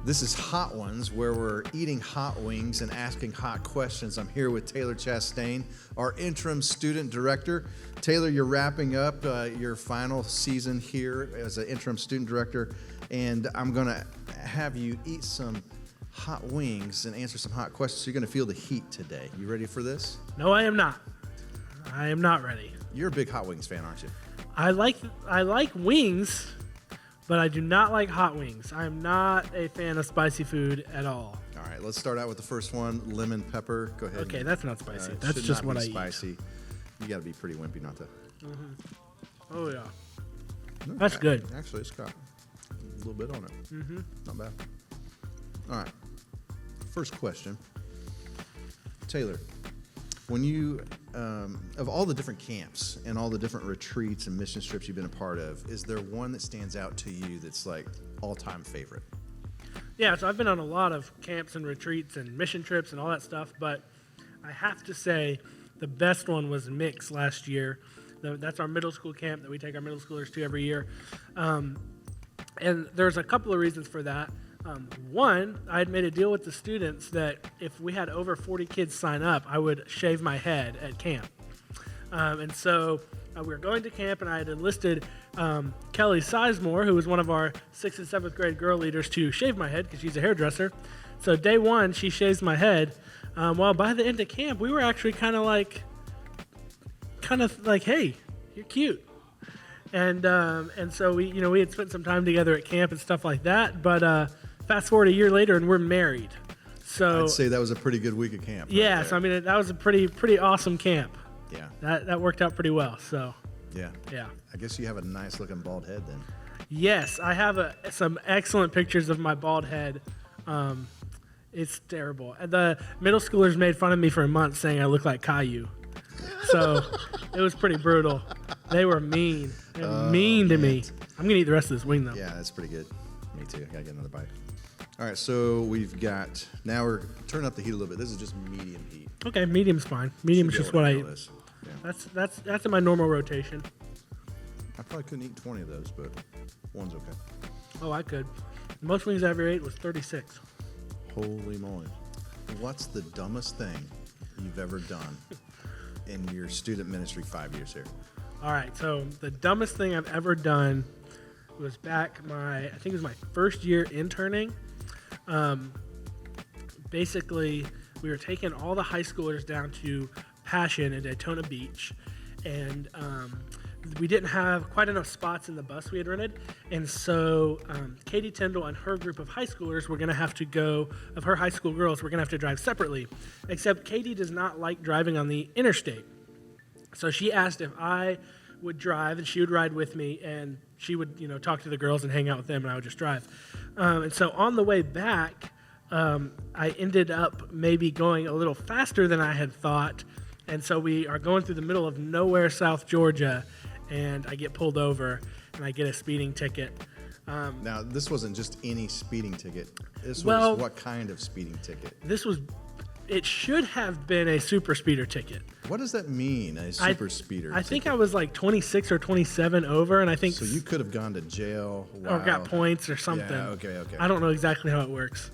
This is Hot Ones, where we're eating hot wings and asking hot questions. I'm here with Taylor Chastain, our interim student director. Taylor, you're wrapping up your final season here as an interim student director, and I'm going to have you eat some hot wings and answer some hot questions. So you're going to feel the heat today. You ready for this? No, I am not. I am not ready. You're a big Hot Wings fan, aren't you? I like wings, but I do not like hot wings. I'm not a fan of spicy food at all. All right, let's start out with the first one, lemon pepper. Go ahead. Okay, that's not spicy. That's just what I eat. Spicy. You got to be pretty wimpy not to. Mm-hmm. Oh yeah, No, that's good. Actually, it's got a little bit on it. Mm-hmm. Not bad. All right. First question, Taylor. When you, of all the different camps and all the different retreats and mission trips you've been a part of, is there one that stands out to you that's like all-time favorite? Yeah, so I've been on a lot of camps and retreats and mission trips and all that stuff, but I have to say the best one was Mix last year. That's our middle school camp that we take our middle schoolers to every year. And there's a couple of reasons for that. One, I had made a deal with the students that if we had over 40 kids sign up, I would shave my head at camp. And so we were going to camp, and I had enlisted Kelly Sizemore, who was one of our 6th and 7th grade girl leaders, to shave my head because she's a hairdresser. So day one, she shaves my head. Well, by the end of camp, we were actually kind of like, hey, you're cute. And so we had spent some time together at camp and stuff like that. But fast forward a year later, and we're married. So I'd say that was a pretty good week of camp. Yeah, so I mean that was a pretty awesome camp. Yeah. That worked out pretty well. So Yeah. yeah. I guess you have a nice looking bald head then. Yes, I have some excellent pictures of my bald head. It's terrible. And the middle schoolers made fun of me for a month, saying I look like Caillou. So it was pretty brutal. They were mean. They were mean to me. I'm gonna eat the rest of this wing though. Yeah, that's pretty good. Me too. I gotta get another bite. All right, so now we're turning up the heat a little bit. This is just medium heat. Okay, medium's fine. Medium's Should be just able what to I handle eat. this. Yeah. That's in my normal rotation. I probably couldn't eat 20 of those, but one's okay. Oh, I could. The most wings I ever ate was 36. Holy moly. What's the dumbest thing you've ever done in your student ministry 5 years here? All right, so the dumbest thing I've ever done was I think it was my first year interning. Basically, we were taking all the high schoolers down to Passion in Daytona Beach, and we didn't have quite enough spots in the bus we had rented, and so Katie Tyndall and her group of high schoolers were going to have to go, of her high school girls, were going to have to drive separately, except Katie does not like driving on the interstate. So she asked if I would drive, and she would ride with me, and she would, talk to the girls and hang out with them, and I would just drive. And so on the way back, I ended up maybe going a little faster than I had thought, and so we are going through the middle of nowhere, South Georgia, and I get pulled over, and I get a speeding ticket. Now, this wasn't just any speeding ticket. This Well- was what kind of speeding ticket? It should have been a super speeder ticket. What does that mean, a super speeder I think ticket? I was like 26 or 27 over, and I think So you could have gone to jail. or got Wow. points or something. Yeah, okay. I don't know exactly how it works.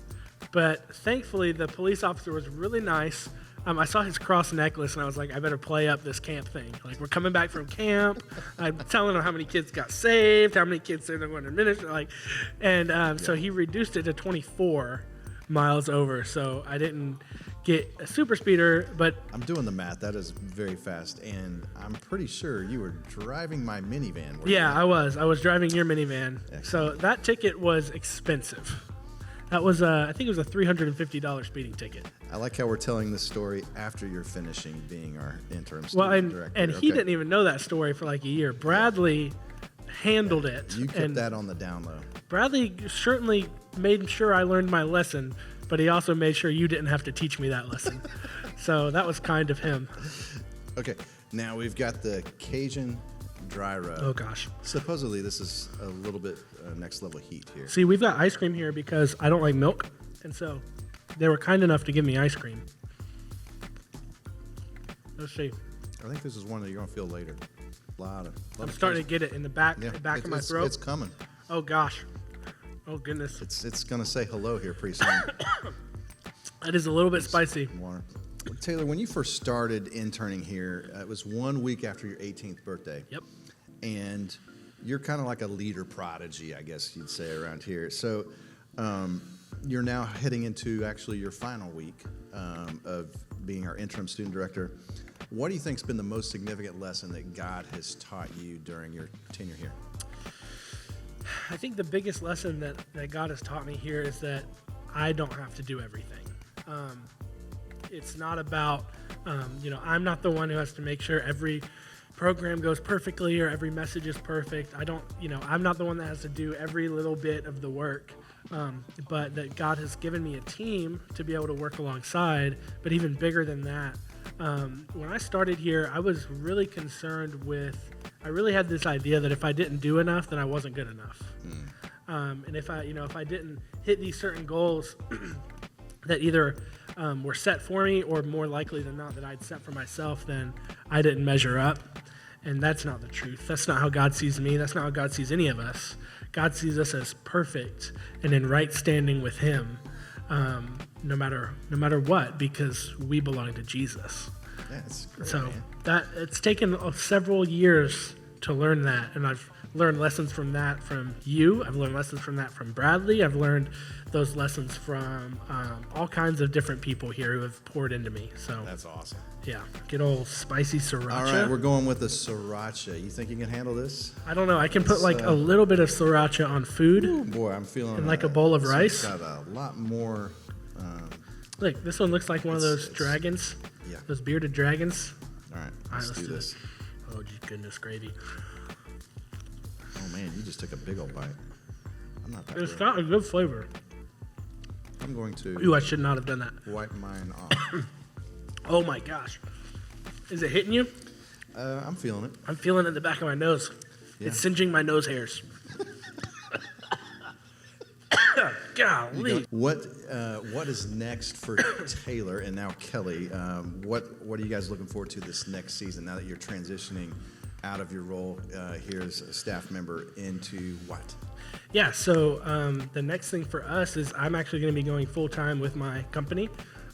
But thankfully, the police officer was really nice. I saw his cross necklace, and I was like, I better play up this camp thing. Like, we're coming back from camp. I'm telling him how many kids got saved, how many kids said they're going to ministry. So he reduced it to 24 miles over. So I didn't get a super speeder, but I'm doing the math. That is very fast, and I'm pretty sure you were driving my minivan. weren't yeah, you? I was. I was driving your minivan. Excellent. So that ticket was expensive. That was, I think it was a $350 speeding ticket. I like how we're telling this story after you're finishing being our interim student director. And he didn't even know that story for like a year. Bradley handled it. You kept that on the down low. Bradley certainly made sure I learned my lesson, but he also made sure you didn't have to teach me that lesson. So that was kind of him. Okay, now we've got the Cajun dry rub. Oh, gosh. Supposedly this is a little bit next level heat here. See, we've got ice cream here because I don't like milk, and so they were kind enough to give me ice cream. Let's see. I think this is one that you're going to feel later. I'm starting to get it in the back, Yeah, of my throat. It's coming. Oh, gosh. Oh, goodness. It's going to say hello here pretty soon. That is a little bit spicy. Water. Taylor, when you first started interning here, it was 1 week after your 18th birthday. Yep. And you're kind of like a leader prodigy, I guess you'd say, around here. So you're now heading into actually your final week of being our interim student director. What do you think's been the most significant lesson that God has taught you during your tenure here? I think the biggest lesson that God has taught me here is that I don't have to do everything. It's not about, I'm not the one who has to make sure every program goes perfectly or every message is perfect. I'm not the one that has to do every little bit of the work, but that God has given me a team to be able to work alongside. But even bigger than that, when I started here, I was really concerned I really had this idea that if I didn't do enough, then I wasn't good enough. And if I didn't hit these certain goals that either were set for me or more likely than not that I'd set for myself, then I didn't measure up. And that's not the truth. That's not how God sees me. That's not how God sees any of us. God sees us as perfect and in right standing with Him, no matter what, because we belong to Jesus. Yeah, that's great, so man. It's taken several years to learn that, and I've learned lessons from that from you. I've learned lessons from that from Bradley. I've learned those lessons from all kinds of different people here who have poured into me. So That's awesome. Yeah, good old spicy sriracha. All right, we're going with the sriracha. You think you can handle this? I don't know. I can put a little bit of sriracha on food. Ooh, boy, I'm feeling and like a bowl of rice. Got a lot more. Look, this one looks like one of those dragons. Yeah. Those bearded dragons. All right, let's do this. Oh, goodness gravy. Oh man, you just took a big old bite. I'm not that It's good. got a good flavor. I'm going to Ooh, I should not have done that. wipe mine off. Oh my gosh. is it hitting you? I'm feeling it. I'm feeling it in the back of my nose. Yeah. It's singeing my nose hairs. Golly. What is next for Taylor and now Kelly? What are you guys looking forward to this next season now that you're transitioning out of your role here as a staff member into what? Yeah, so the next thing for us is I'm actually going to be going full-time with my company.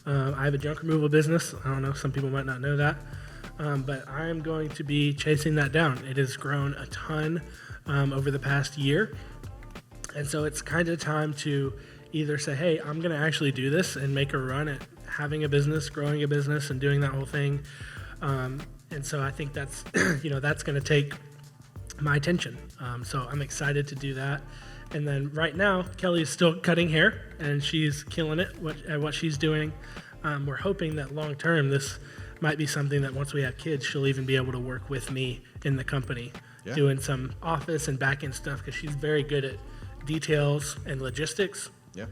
I have a junk removal business. I don't know, some people might not know that. But I'm going to be chasing that down. It has grown a ton over the past year. And so it's kind of time to either say, hey, I'm going to actually do this and make a run at having a business, growing a business, and doing that whole thing. And so I think that's, that's going to take my attention. So I'm excited to do that. And then right now, Kelly is still cutting hair, and she's killing it at what she's doing. We're hoping that long term, this might be something that once we have kids, she'll even be able to work with me in the company, doing some office and back end stuff, because she's very good at details and logistics. Yeah.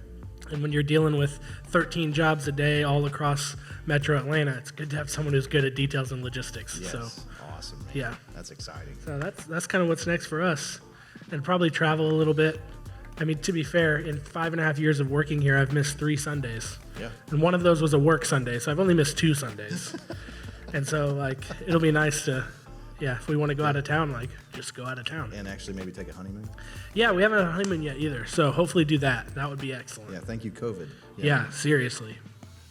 And when you're dealing with 13 jobs a day all across Metro Atlanta, it's good to have someone who's good at details and logistics. Yes. So Awesome, man. yeah, That's exciting. so that's kind of what's next for us, and probably travel a little bit. I mean, to be fair, in 5.5 years of working here, I've missed 3 Sundays. Yeah. And one of those was a work Sunday, so I've only missed 2 Sundays. And so, it'll be nice to, if we want to go out of town, just go out of town. And actually maybe take a honeymoon? Yeah, we haven't had a honeymoon yet either, so hopefully do that. That would be excellent. Yeah, thank you, COVID. Yeah, seriously.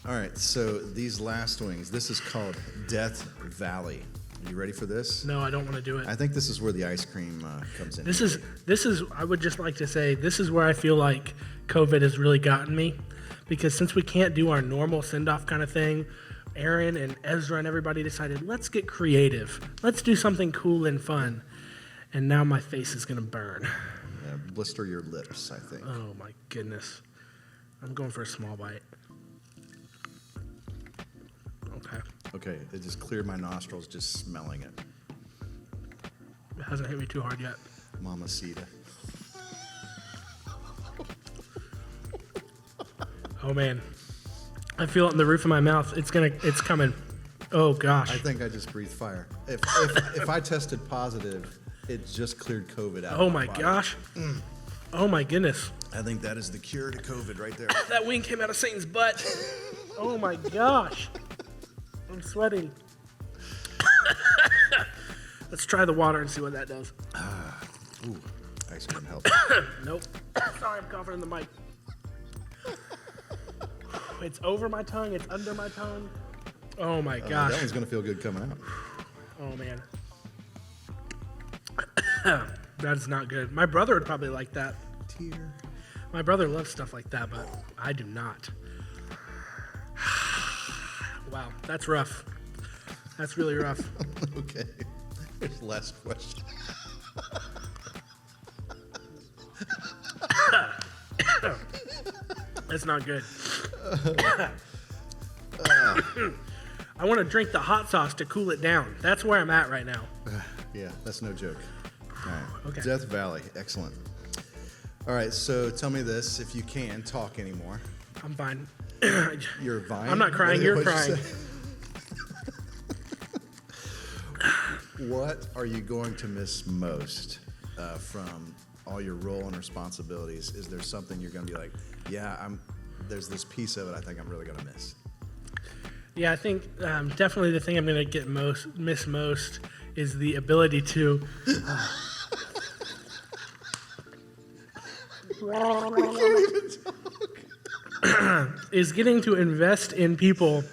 All right, so these last wings, this is called Death Valley. Are you ready for this? No, I don't want to do it. I think this is where the ice cream comes in. This is, I would just like to say, this is where I feel like COVID has really gotten me, because since we can't do our normal send-off kind of thing, Aaron and Ezra and everybody decided, let's get creative. Let's do something cool and fun. And now my face is going to burn. Blister your lips, I think. Oh my goodness. I'm going for a small bite. Okay. Okay, it just cleared my nostrils just smelling it. It hasn't hit me too hard yet. Mamacita. Oh man. I feel it in the roof of my mouth. It's coming. Oh gosh. I think I just breathed fire. If I tested positive, it just cleared COVID out. Oh of my body. gosh. Oh my goodness. I think that is the cure to COVID right there. That wing came out of Satan's butt. Oh my gosh. I'm sweating. Let's try the water and see what that does. Ooh, ice cream helps. Nope. Sorry, I'm coughing in the mic. It's over my tongue. It's under my tongue. Oh my gosh. That one's gonna feel good coming out. Oh man. That's not good. My brother would probably like that. Tear. My brother loves stuff like that, but I do not. Wow, that's rough. That's really rough. Okay. Here's the last question. That's not good. I want to drink the hot sauce to cool it down. That's where I'm at right now. Yeah, that's no joke. All right. Okay. Death Valley. Excellent. All right, so tell me this, if you can talk anymore. I'm fine. You're fine? I'm not crying, you're crying. What are you going to miss most from all your role and responsibilities? Is there something you're going to be like, yeah, there's this piece of it I think I'm really going to miss? Yeah, I think definitely the thing I'm going to miss most is the ability to. Is getting to invest in people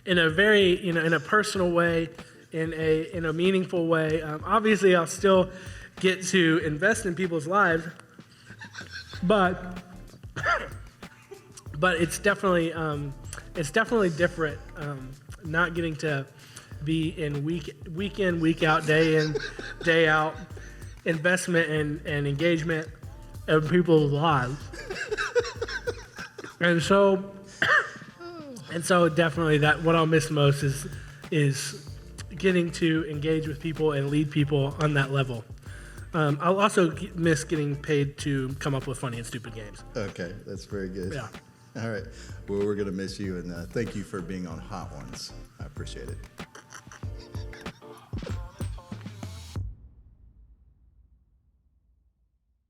in a very, in a personal way, in a meaningful way. Obviously, I'll still get to invest in people's lives, but it's definitely different. Not getting to be in week in, week out, day in, day out investment and engagement of people's lives. And so definitely that what I'll miss most is getting to engage with people and lead people on that level. I'll also miss getting paid to come up with funny and stupid games. Okay, that's very good. Yeah. All right. Well, we're going to miss you, and thank you for being on Hot Ones. I appreciate it.